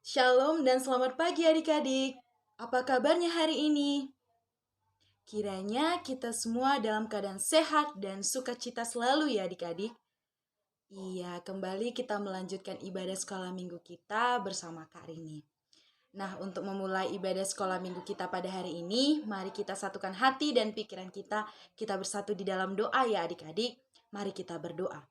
Shalom dan selamat pagi adik-adik. Apa kabarnya hari ini? Kiranya kita semua dalam keadaan sehat dan sukacita selalu ya adik-adik. Iya, kembali kita melanjutkan ibadah sekolah minggu kita bersama Kak Rini. Nah, untuk memulai ibadah sekolah minggu kita pada hari ini, mari kita satukan hati dan pikiran kita. Kita bersatu di dalam doa ya adik-adik. Mari kita berdoa.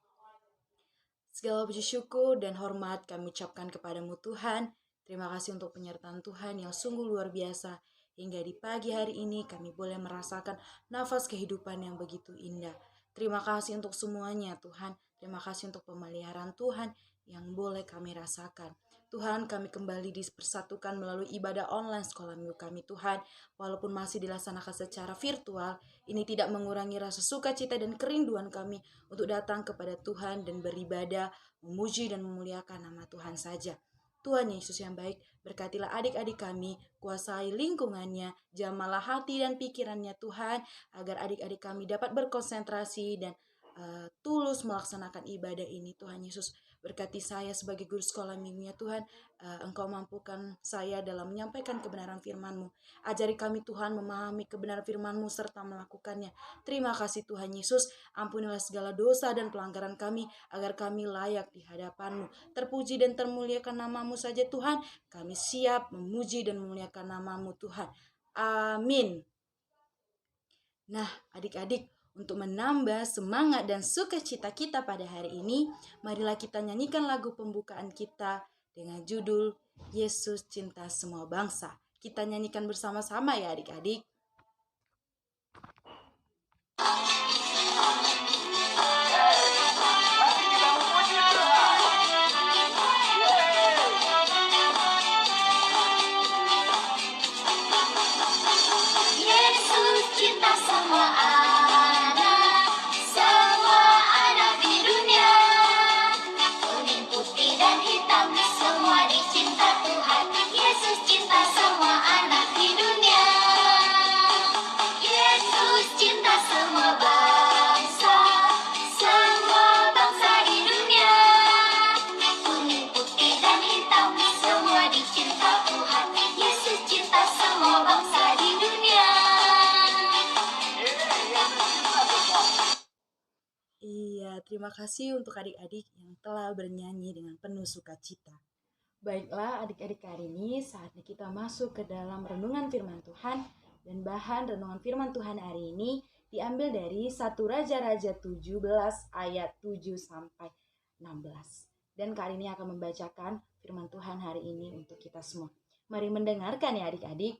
Segala puji syukur dan hormat kami ucapkan kepadamu Tuhan. Terima kasih untuk penyertaan Tuhan yang sungguh luar biasa. Hingga di pagi hari ini kami boleh merasakan nafas kehidupan yang begitu indah. Terima kasih untuk semuanya Tuhan. Terima kasih untuk pemeliharaan Tuhan yang boleh kami rasakan. Tuhan, kami kembali dipersatukan melalui ibadah online sekolah minggu kami Tuhan. Walaupun masih dilaksanakan secara virtual, ini tidak mengurangi rasa sukacita dan kerinduan kami untuk datang kepada Tuhan dan beribadah, memuji dan memuliakan nama Tuhan saja. Tuhan Yesus yang baik, berkatilah adik-adik kami, kuasai lingkungannya, jamalah hati dan pikirannya Tuhan, agar adik-adik kami dapat berkonsentrasi dan tulus melaksanakan ibadah ini. Tuhan Yesus, berkati saya sebagai guru sekolah minggunya Tuhan. Engkau mampukan saya dalam menyampaikan kebenaran firman-Mu. Ajari kami Tuhan memahami kebenaran firman-Mu serta melakukannya. Terima kasih Tuhan Yesus. Ampunilah segala dosa dan pelanggaran kami agar kami layak di hadapan-Mu. Terpuji dan termuliakan nama-Mu saja Tuhan. Kami siap memuji dan memuliakan nama-Mu Tuhan. Amin. Nah, adik-adik, untuk menambah semangat dan sukacita kita pada hari ini, marilah kita nyanyikan lagu pembukaan kita dengan judul Yesus Cinta Semua Bangsa. Kita nyanyikan bersama-sama ya adik-adik. Yesus cinta semua anak di dunia. Kuning, putih, dan hitam, semua dicinta Tuhan. Yesus cinta semua anak di dunia. Yesus cinta semua bangsa di dunia. Kuning, putih, dan hitam, semua dicinta Tuhan. Yesus cinta semua bangsa di dunia. Iya, terima kasih untuk adik-adik yang telah bernyanyi dengan penuh sukacita. Baiklah adik-adik, hari ini saatnya kita masuk ke dalam renungan firman Tuhan. Dan bahan renungan firman Tuhan hari ini diambil dari 1 Raja-Raja 17 ayat 7 sampai 16. Dan kali ini akan membacakan firman Tuhan hari ini untuk kita semua. Mari mendengarkan ya adik-adik.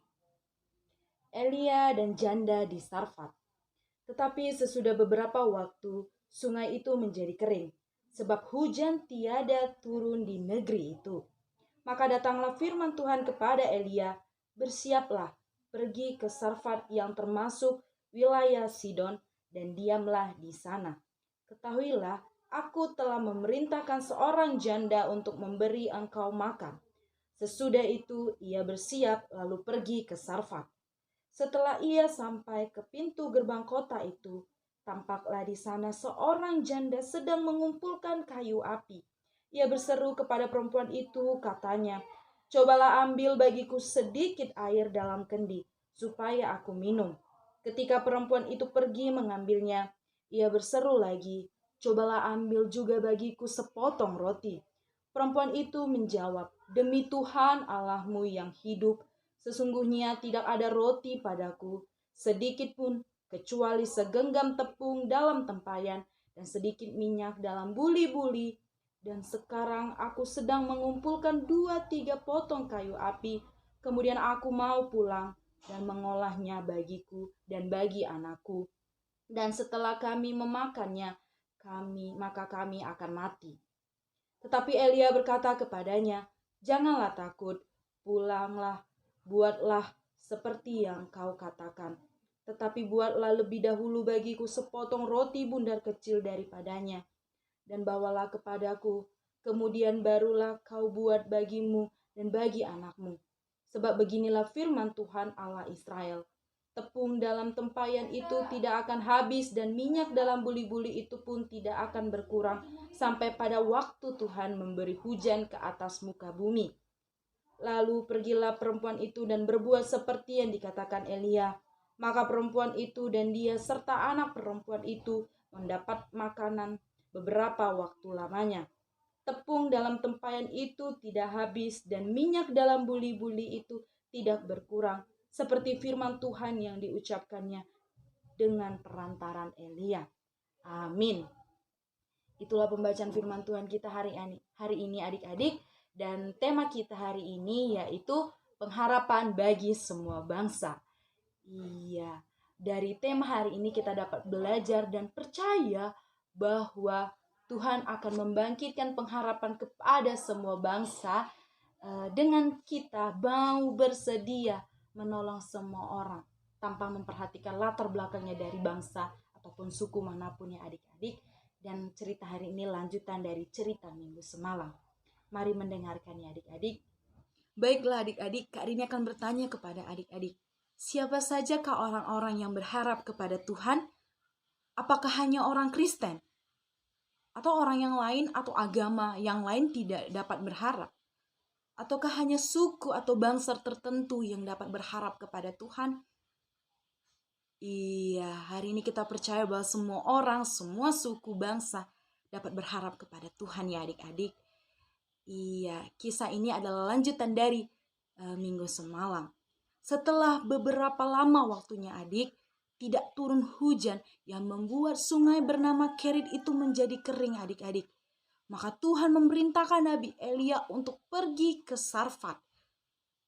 Elia dan janda di Sarfat. Tetapi sesudah beberapa waktu, sungai itu menjadi kering, sebab hujan tiada turun di negeri itu. Maka datanglah firman Tuhan kepada Elia, bersiaplah, pergi ke Sarfat yang termasuk wilayah Sidon, dan diamlah di sana. Ketahuilah, aku telah memerintahkan seorang janda untuk memberi engkau makan. Sesudah itu ia bersiap lalu pergi ke Sarfat. Setelah ia sampai ke pintu gerbang kota itu, tampaklah di sana seorang janda sedang mengumpulkan kayu api. Ia berseru kepada perempuan itu, katanya, "Cobalah ambil bagiku sedikit air dalam kendi, supaya aku minum." Ketika perempuan itu pergi mengambilnya, ia berseru lagi, "Cobalah ambil juga bagiku sepotong roti." Perempuan itu menjawab, "Demi Tuhan Allahmu yang hidup, sesungguhnya tidak ada roti padaku, sedikit pun, kecuali segenggam tepung dalam tempayan dan sedikit minyak dalam buli-buli. Dan sekarang aku sedang mengumpulkan 2-3 potong kayu api, kemudian aku mau pulang dan mengolahnya bagiku dan bagi anakku. Dan setelah kami memakannya, maka kami akan mati." Tetapi Elia berkata kepadanya, "Janganlah takut, pulanglah, buatlah seperti yang kau katakan. Tetapi buatlah lebih dahulu bagiku sepotong roti bundar kecil daripadanya, dan bawalah kepadaku. Kemudian barulah kau buat bagimu dan bagi anakmu. Sebab beginilah firman Tuhan Allah Israel. Tepung dalam tempayan itu tidak akan habis dan minyak dalam buli-buli itu pun tidak akan berkurang sampai pada waktu Tuhan memberi hujan ke atas muka bumi." Lalu pergilah perempuan itu dan berbuat seperti yang dikatakan Elia. Maka perempuan itu dan dia serta anak perempuan itu mendapat makanan beberapa waktu lamanya. Tepung dalam tempayan itu tidak habis dan minyak dalam buli-buli itu tidak berkurang, seperti firman Tuhan yang diucapkannya dengan perantaran Elia. Amin. Itulah pembacaan firman Tuhan kita hari ini adik-adik. Dan tema kita hari ini yaitu pengharapan bagi semua bangsa. Iya, dari tema hari ini kita dapat belajar dan percaya bahwa Tuhan akan membangkitkan pengharapan kepada semua bangsa dengan kita mau bersedia menolong semua orang tanpa memperhatikan latar belakangnya dari bangsa ataupun suku manapun ya adik-adik. Dan cerita hari ini lanjutan dari cerita minggu semalam. Mari mendengarkan ya adik-adik. Baiklah adik-adik, Kak Rini akan bertanya kepada adik-adik. Siapa sajakah orang-orang yang berharap kepada Tuhan? Apakah hanya orang Kristen? Atau orang yang lain atau agama yang lain tidak dapat berharap? Ataukah hanya suku atau bangsa tertentu yang dapat berharap kepada Tuhan? Iya, hari ini kita percaya bahwa semua orang, semua suku bangsa dapat berharap kepada Tuhan ya adik-adik. Iya, kisah ini adalah lanjutan dari minggu semalam. Setelah beberapa lama waktunya adik, tidak turun hujan yang membuat sungai bernama Kerit itu menjadi kering adik-adik. Maka Tuhan memerintahkan Nabi Elia untuk pergi ke Sarfat.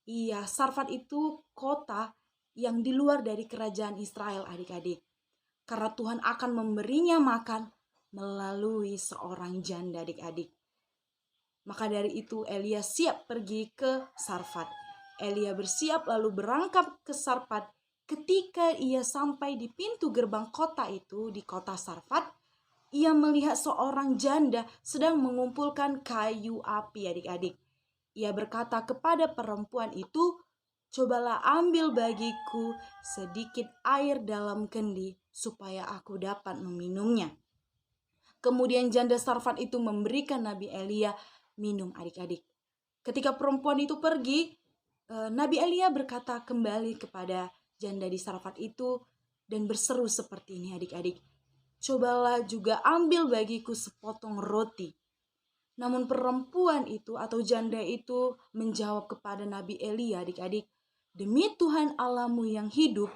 Iya, Sarfat itu kota yang di luar dari kerajaan Israel adik-adik. Karena Tuhan akan memberinya makan melalui seorang janda adik-adik. Maka dari itu Elia siap pergi ke Sarfat. Elia bersiap lalu berangkat ke Sarfat. Ketika ia sampai di pintu gerbang kota itu, di kota Sarfat, ia melihat seorang janda sedang mengumpulkan kayu api adik-adik. Ia berkata kepada perempuan itu, "Cobalah ambil bagiku sedikit air dalam kendi supaya aku dapat meminumnya." Kemudian janda Sarfat itu memberikan Nabi Elia minum adik-adik. Ketika perempuan itu pergi, Nabi Elia berkata kembali kepada janda di Sarfat itu dan berseru seperti ini adik-adik. "Cobalah juga ambil bagiku sepotong roti." Namun perempuan itu atau janda itu menjawab kepada Nabi Elia adik-adik, "Demi Tuhan Allahmu yang hidup,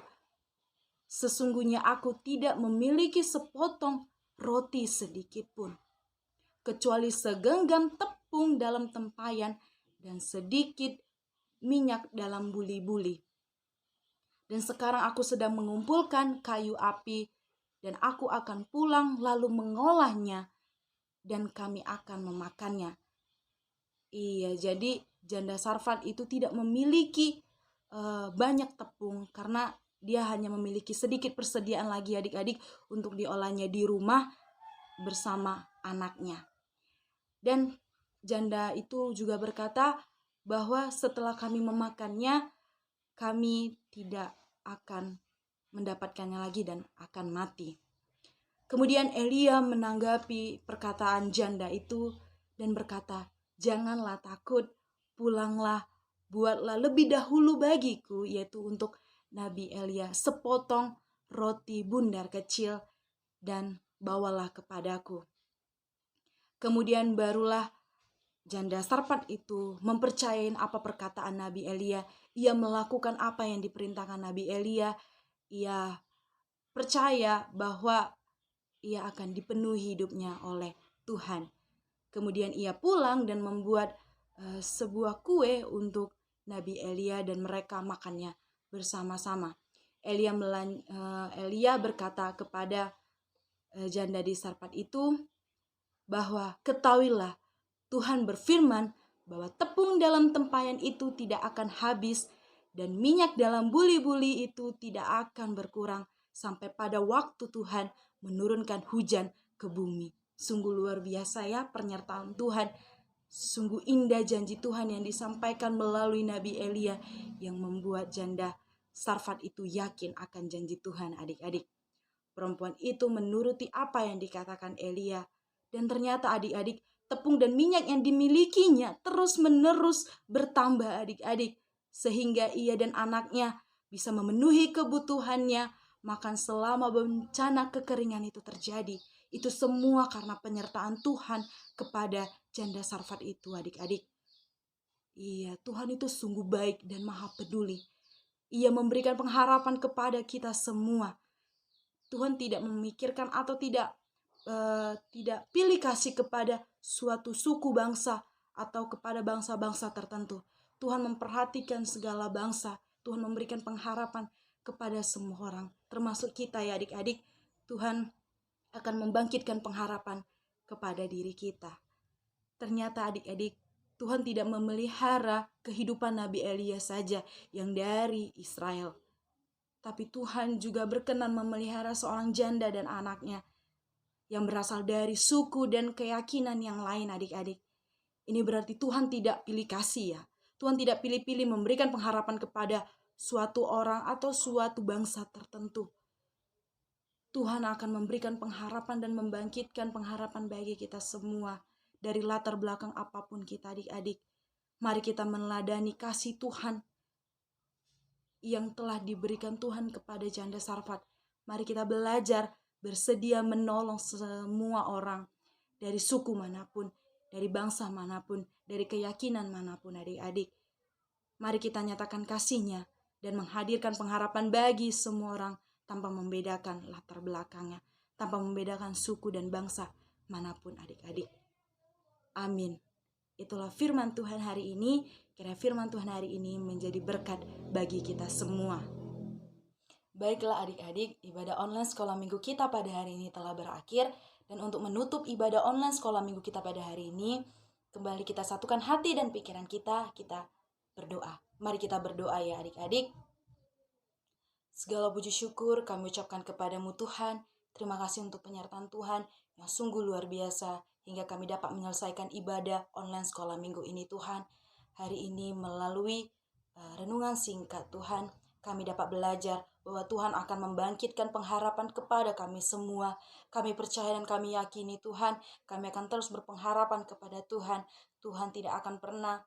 sesungguhnya aku tidak memiliki sepotong roti sedikit pun, kecuali segenggam tepung dalam tempayan dan sedikit minyak dalam buli-buli. Dan sekarang aku sedang mengumpulkan kayu api dan aku akan pulang lalu mengolahnya dan kami akan memakannya." Iya, jadi janda Sarfat itu tidak memiliki banyak tepung karena dia hanya memiliki sedikit persediaan lagi adik-adik untuk diolahnya di rumah bersama anaknya. Dan janda itu juga berkata bahwa setelah kami memakannya, kami tidak akan mendapatkannya lagi dan akan mati. Kemudian Elia menanggapi perkataan janda itu dan berkata, "Janganlah takut, pulanglah, buatlah lebih dahulu bagiku," yaitu untuk Nabi Elia, "sepotong roti bundar kecil dan bawalah kepadaku." Kemudian barulah janda Sarfat itu mempercayai apa perkataan Nabi Elia. Ia melakukan apa yang diperintahkan Nabi Elia. Ia percaya bahwa ia akan dipenuhi hidupnya oleh Tuhan. Kemudian ia pulang dan membuat sebuah kue untuk Nabi Elia dan mereka makannya bersama-sama. Elia berkata kepada janda di Sarfat itu bahwa, "Ketahuilah, Tuhan berfirman bahwa tepung dalam tempayan itu tidak akan habis dan minyak dalam buli-buli itu tidak akan berkurang sampai pada waktu Tuhan menurunkan hujan ke bumi." Sungguh luar biasa ya penyertaan Tuhan. Sungguh indah janji Tuhan yang disampaikan melalui Nabi Elia yang membuat janda Sarfat itu yakin akan janji Tuhan adik-adik. Perempuan itu menuruti apa yang dikatakan Elia. Dan ternyata adik-adik tepung dan minyak yang dimilikinya terus-menerus bertambah adik-adik. Sehingga ia dan anaknya bisa memenuhi kebutuhannya makan selama bencana kekeringan itu terjadi. Itu semua karena penyertaan Tuhan kepada janda Sarfat itu adik-adik. Iya, Tuhan itu sungguh baik dan maha peduli. Ia memberikan pengharapan kepada kita semua. Tuhan tidak memikirkan atau tidak pilih kasih kepada suatu suku bangsa atau kepada bangsa-bangsa tertentu. Tuhan memperhatikan segala bangsa. Tuhan memberikan pengharapan kepada semua orang, termasuk kita ya adik-adik. Tuhan akan membangkitkan pengharapan kepada diri kita. Ternyata adik-adik, Tuhan tidak memelihara kehidupan Nabi Elia saja yang dari Israel. Tapi Tuhan juga berkenan memelihara seorang janda dan anaknya yang berasal dari suku dan keyakinan yang lain adik-adik. Ini berarti Tuhan tidak pilih kasih ya. Tuhan tidak pilih-pilih memberikan pengharapan kepada suatu orang atau suatu bangsa tertentu. Tuhan akan memberikan pengharapan dan membangkitkan pengharapan bagi kita semua. Dari latar belakang apapun kita adik-adik. Mari kita meneladani kasih Tuhan yang telah diberikan Tuhan kepada janda Sarfat. Mari kita belajar bersedia menolong semua orang. Dari suku manapun, dari bangsa manapun, dari keyakinan manapun adik-adik. Mari kita nyatakan kasih-Nya dan menghadirkan pengharapan bagi semua orang tanpa membedakan latar belakangnya, tanpa membedakan suku dan bangsa manapun adik-adik. Amin. Itulah firman Tuhan hari ini. Kiranya firman Tuhan hari ini menjadi berkat bagi kita semua. Baiklah adik-adik, ibadah online sekolah minggu kita pada hari ini telah berakhir. Dan untuk menutup ibadah online sekolah minggu kita pada hari ini, kembali kita satukan hati dan pikiran kita berdoa. Mari kita berdoa ya adik-adik. Segala puji syukur kami ucapkan kepadamu Tuhan. Terima kasih untuk penyertaan Tuhan yang sungguh luar biasa hingga kami dapat menyelesaikan ibadah online sekolah minggu ini Tuhan. Hari ini melalui renungan singkat Tuhan, kami dapat belajar bahwa Tuhan akan membangkitkan pengharapan kepada kami semua. Kami percaya dan kami yakini Tuhan, kami akan terus berpengharapan kepada Tuhan. Tuhan tidak akan pernah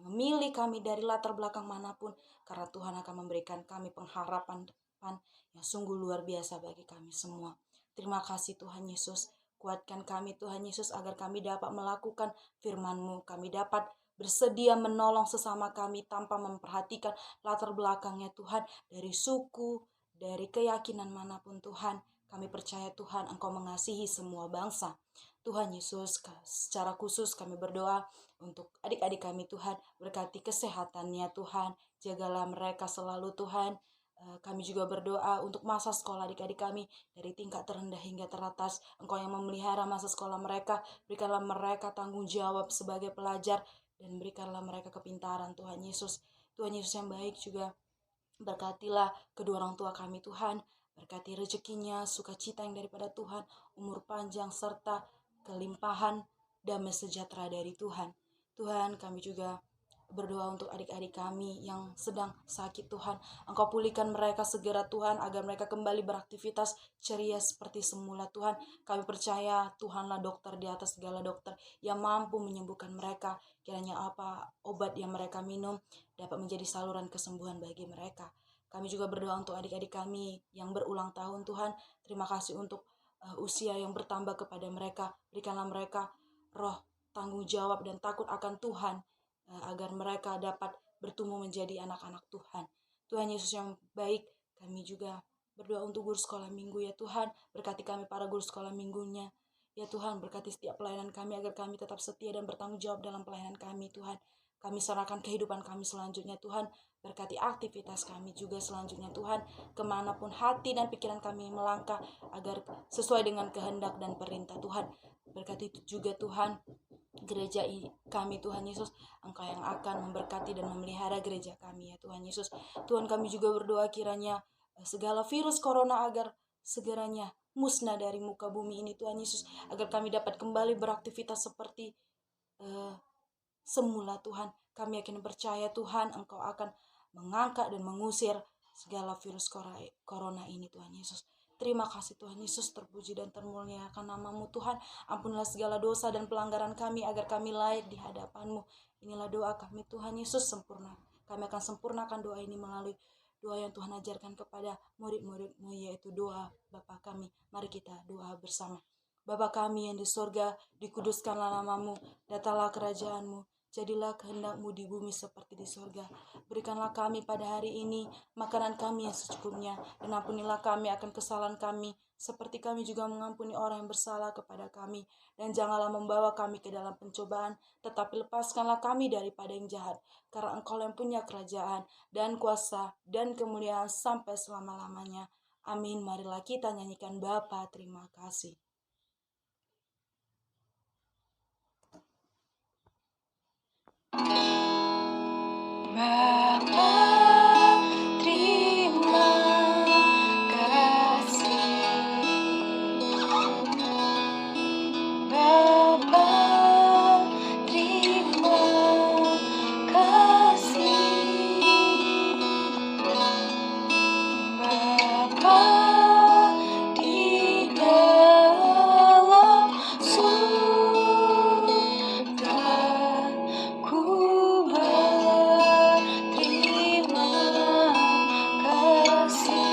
memilih kami dari latar belakang manapun, karena Tuhan akan memberikan kami pengharapan depan yang sungguh luar biasa bagi kami semua. Terima kasih Tuhan Yesus. Kuatkan kami Tuhan Yesus agar kami dapat melakukan firman-Mu. Kami dapat bersedia menolong sesama kami tanpa memperhatikan latar belakangnya Tuhan. Dari suku, dari keyakinan manapun Tuhan. Kami percaya Tuhan Engkau mengasihi semua bangsa. Tuhan Yesus, secara khusus kami berdoa untuk adik-adik kami Tuhan. Berkati kesehatannya Tuhan. Jagalah mereka selalu Tuhan. Kami juga berdoa untuk masa sekolah adik-adik kami dari tingkat terendah hingga teratas. Engkau yang memelihara masa sekolah mereka. Berikanlah mereka tanggung jawab sebagai pelajar dan berikanlah mereka kepintaran Tuhan Yesus. Tuhan Yesus yang baik juga berkatilah kedua orang tua kami Tuhan. Berkati rezekinya, sukacita yang daripada Tuhan, umur panjang serta kelimpahan damai sejahtera dari Tuhan. Tuhan, kami juga berdoa untuk adik-adik kami yang sedang sakit Tuhan. Engkau pulihkan mereka segera Tuhan, agar mereka kembali beraktivitas ceria seperti semula Tuhan. Kami percaya Tuhanlah dokter di atas segala dokter yang mampu menyembuhkan mereka. Kiranya apa obat yang mereka minum dapat menjadi saluran kesembuhan bagi mereka. Kami juga berdoa untuk adik-adik kami yang berulang tahun Tuhan. Terima kasih untuk usia yang bertambah kepada mereka. Berikanlah mereka roh tanggung jawab dan takut akan Tuhan, agar mereka dapat bertumbuh menjadi anak-anak Tuhan. Tuhan Yesus yang baik, kami juga berdoa untuk guru sekolah minggu ya Tuhan. Berkati kami para guru sekolah minggunya. Ya Tuhan, berkati setiap pelayanan kami agar kami tetap setia dan bertanggung jawab dalam pelayanan kami Tuhan. Kami serahkan kehidupan kami selanjutnya Tuhan. Berkati aktivitas kami juga selanjutnya Tuhan. Kemanapun hati dan pikiran kami melangkah, agar sesuai dengan kehendak dan perintah Tuhan. Berkati juga Tuhan gereja kami Tuhan Yesus. Engkau yang akan memberkati dan memelihara gereja kami ya Tuhan Yesus. Tuhan, kami juga berdoa kiranya segala virus corona agar segeranya musnah dari muka bumi ini Tuhan Yesus, agar kami dapat kembali beraktivitas seperti semula Tuhan. Kami yakin percaya Tuhan Engkau akan mengangkat dan mengusir segala virus corona ini Tuhan Yesus. Terima kasih Tuhan Yesus, terpuji dan termuliakan nama-Mu Tuhan. Ampunilah segala dosa dan pelanggaran kami agar kami layak di hadapan-Mu. Inilah doa kami Tuhan Yesus, sempurna. Kami akan sempurnakan doa ini melalui doa yang Tuhan ajarkan kepada murid-murid-Mu, yaitu doa Bapa kami. Mari kita doa bersama. Bapa kami yang di sorga, dikuduskanlah nama-Mu, datanglah kerajaan-Mu, jadilah kehendak-Mu di bumi seperti di sorga. Berikanlah kami pada hari ini makanan kami yang secukupnya, dan ampunilah kami akan kesalahan kami, seperti kami juga mengampuni orang yang bersalah kepada kami. Dan janganlah membawa kami ke dalam pencobaan, tetapi lepaskanlah kami daripada yang jahat. Karena Engkau yang punya kerajaan, dan kuasa, dan kemuliaan sampai selama-lamanya. Amin. Marilah kita nyanyikan Bapa, terima kasih. Bapa, terima kasih. Bapa, terima kasih. Bapa, di dalam surga, ku berterima kasih.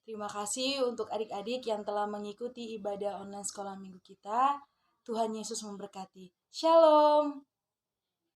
Terima kasih untuk adik-adik yang telah mengikuti ibadah online sekolah minggu kita. Tuhan Yesus memberkati. Shalom.